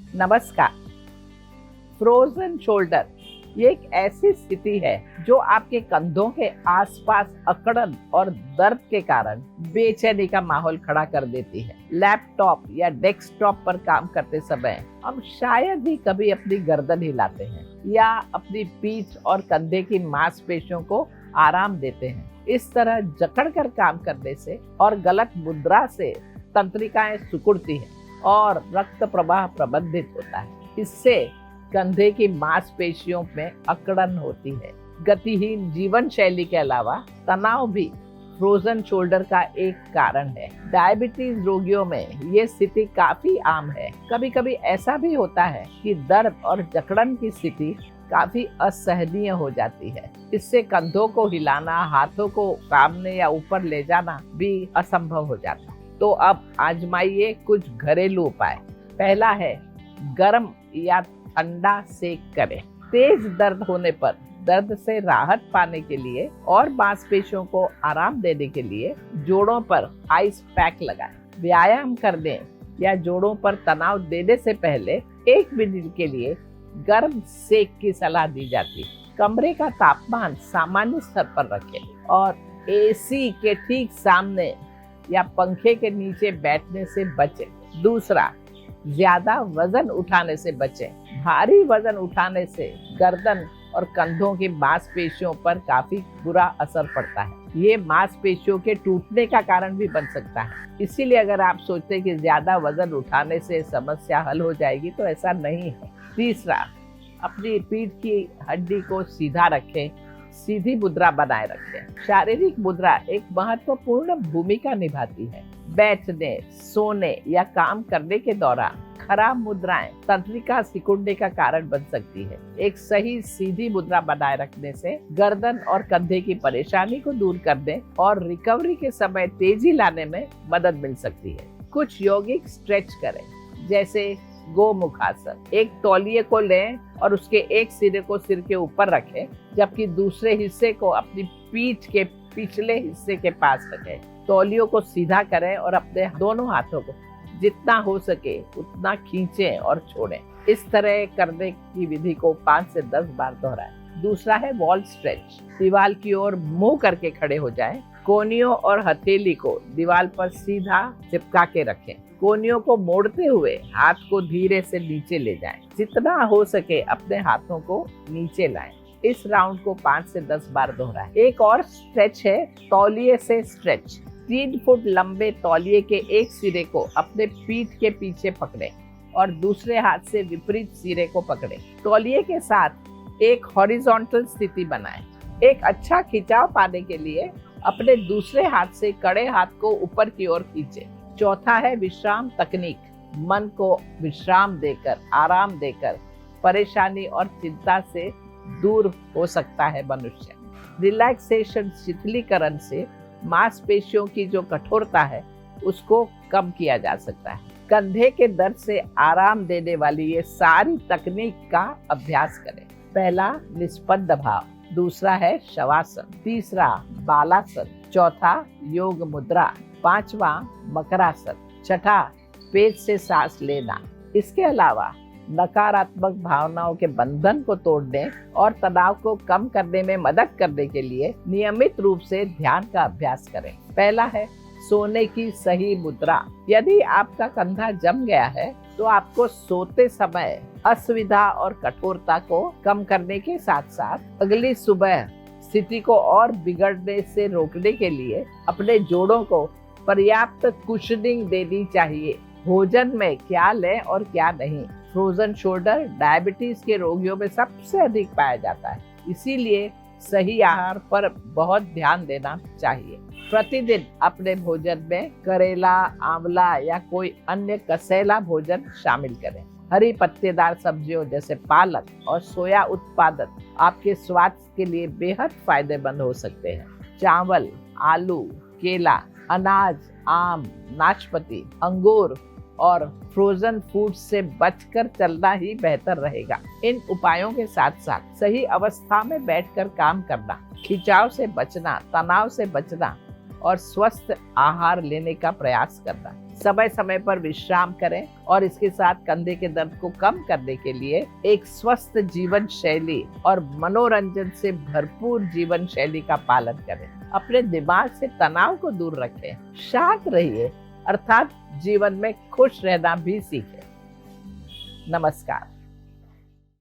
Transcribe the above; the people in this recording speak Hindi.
नमस्कार। फ्रोजन शोल्डर ये एक ऐसी स्थिति है जो आपके कंधों के आसपास अकड़न और दर्द के कारण बेचैनी का माहौल खड़ा कर देती है। लैपटॉप या डेस्कटॉप पर काम करते समय हम शायद ही कभी अपनी गर्दन हिलाते हैं या अपनी पीठ और कंधे की मांसपेशियों को आराम देते हैं। इस तरह जकड़कर काम करने से और गलत मुद्रा से तंत्रिकाएं सिकुड़ती हैं और रक्त प्रवाह प्रबंधित होता है। इससे कंधे की मांसपेशियों में अकड़न होती है। गतिहीन जीवन शैली के अलावा तनाव भी फ्रोजन शोल्डर का एक कारण है। डायबिटीज रोगियों में ये स्थिति काफी आम है। कभी कभी ऐसा भी होता है कि दर्द और जकड़न की स्थिति काफी असहनीय हो जाती है। इससे कंधों को हिलाना, हाथों को सामने या ऊपर ले जाना भी असंभव हो जाता है। तो अब आजमाइए कुछ घरेलू उपाय। पहला है गर्म या ठंडा सेक करें। तेज दर्द होने पर दर्द से राहत पाने के लिए और मांसपेशियों को आराम देने के लिए जोड़ों पर आइस पैक लगाएं। व्यायाम करने या जोड़ों पर तनाव देने से पहले 1 मिनट के लिए गर्म सेक की सलाह दी जाती है। कमरे का तापमान सामान्य स्तर पर रखें और एसी के ठीक सामने या पंखे के नीचे बैठने से बचें। दूसरा, ज्यादा वजन उठाने से बचें। भारी वजन उठाने से गर्दन और कंधों की मांसपेशियों पर काफी बुरा असर पड़ता है। ये मांसपेशियों के टूटने का कारण भी बन सकता है। इसीलिए अगर आप सोचते हैं कि ज्यादा वजन उठाने से समस्या हल हो जाएगी, तो ऐसा नहीं है। तीसरा, अपनी पीठ की हड्डी को सीधा रखें, सीधी मुद्रा बनाए रखें। शारीरिक मुद्रा एक महत्वपूर्ण भूमिका निभाती है। बैठने, सोने या काम करने के दौरान खराब मुद्राएं तंत्रिका सिकुड़ने का कारण बन सकती है। एक सही सीधी मुद्रा बनाए रखने से गर्दन और कंधे की परेशानी को दूर करने और रिकवरी के समय तेजी लाने में मदद मिल सकती है। कुछ यौगिक स्ट्रेच करें, जैसे गोमुखासन। एक तौलिए को लें और उसके एक सिरे को सिर के ऊपर रखें, जबकि दूसरे हिस्से को अपनी पीठ के पिछले हिस्से के पास रखें। तौलियों को सीधा करें और अपने दोनों हाथों को जितना हो सके उतना खींचें और छोड़ें। इस तरह करने की विधि को 5 से 10 बार दोहराएं। दूसरा है वॉल स्ट्रेच। दीवार की ओर मुंह करके खड़े हो जाएं। कोहनियों और हथेली को दीवार पर सीधा चिपका के रखें। कोहनियों को मोड़ते हुए हाथ को धीरे से नीचे ले जाएं। जितना हो सके अपने हाथों को नीचे लाएं। इस राउंड को 5 से 10 बार दोहराएं। एक और स्ट्रेच है तौलिए से स्ट्रेच। 3 फुट लंबे तौलिए के एक सिरे को अपने पीठ के पीछे पकड़ें और दूसरे हाथ से विपरीत सिरे को पकड़ें। तौलिए के साथ एक हॉरिजॉन्टल स्थिति बनाएं। एक अच्छा खिंचाव पाने के लिए अपने दूसरे हाथ से कड़े हाथ को ऊपर की ओर खींचें। चौथा है विश्राम तकनीक। मन को विश्राम देकर, आराम देकर परेशानी और चिंता से दूर हो सकता है मनुष्य। रिलैक्सेशन, शिथिलीकरण से मांसपेशियों की जो कठोरता है उसको कम किया जा सकता है। कंधे के दर्द से आराम देने वाली ये सारी तकनीक का अभ्यास करें। पहला, निष्पन्द भाव। दूसरा है शवासन। तीसरा, बालासन। चौथा, योग मुद्रा। 5वां, मकरासन। छठा, पेट से सांस लेना। इसके अलावा नकारात्मक भावनाओं के बंधन को तोड़ने और तनाव को कम करने में मदद करने के लिए नियमित रूप से ध्यान का अभ्यास करें। पहला है सोने की सही मुद्रा। यदि आपका कंधा जम गया है तो आपको सोते समय असुविधा और कठोरता को कम करने के साथ साथ अगली सुबह स्थिति को और बिगड़ने से रोकने के लिए अपने जोड़ों को पर्याप्त कुशनिंग देनी चाहिए। भोजन में क्या लें और क्या नहीं। फ्रोजन शोल्डर डायबिटीज के रोगियों में सबसे अधिक पाया जाता है, इसीलिए सही आहार पर बहुत ध्यान देना चाहिए। प्रतिदिन अपने भोजन में करेला, आंवला या कोई अन्य कसैला भोजन शामिल करें। हरी पत्तेदार सब्जियों जैसे पालक और सोया उत्पादन आपके स्वास्थ्य के लिए बेहद फायदेमंद हो सकते हैं। चावल, आलू, केला, अनाज, आम, नाशपाती, अंगूर और फ्रोजन फूड से बचकर चलना ही बेहतर रहेगा। इन उपायों के साथ साथ सही अवस्था में बैठकर काम करना, खिंचाव से बचना, तनाव से बचना और स्वस्थ आहार लेने का प्रयास करना समय समय पर विश्राम करें और इसके साथ कंधे के दर्द को कम करने के लिए एक स्वस्थ जीवन शैली और मनोरंजन से भरपूर जीवन शैली का पालन करें। अपने दिमाग से तनाव को दूर रखें, शांत रहिए, अर्थात जीवन में खुश रहना भी सीखें। नमस्कार।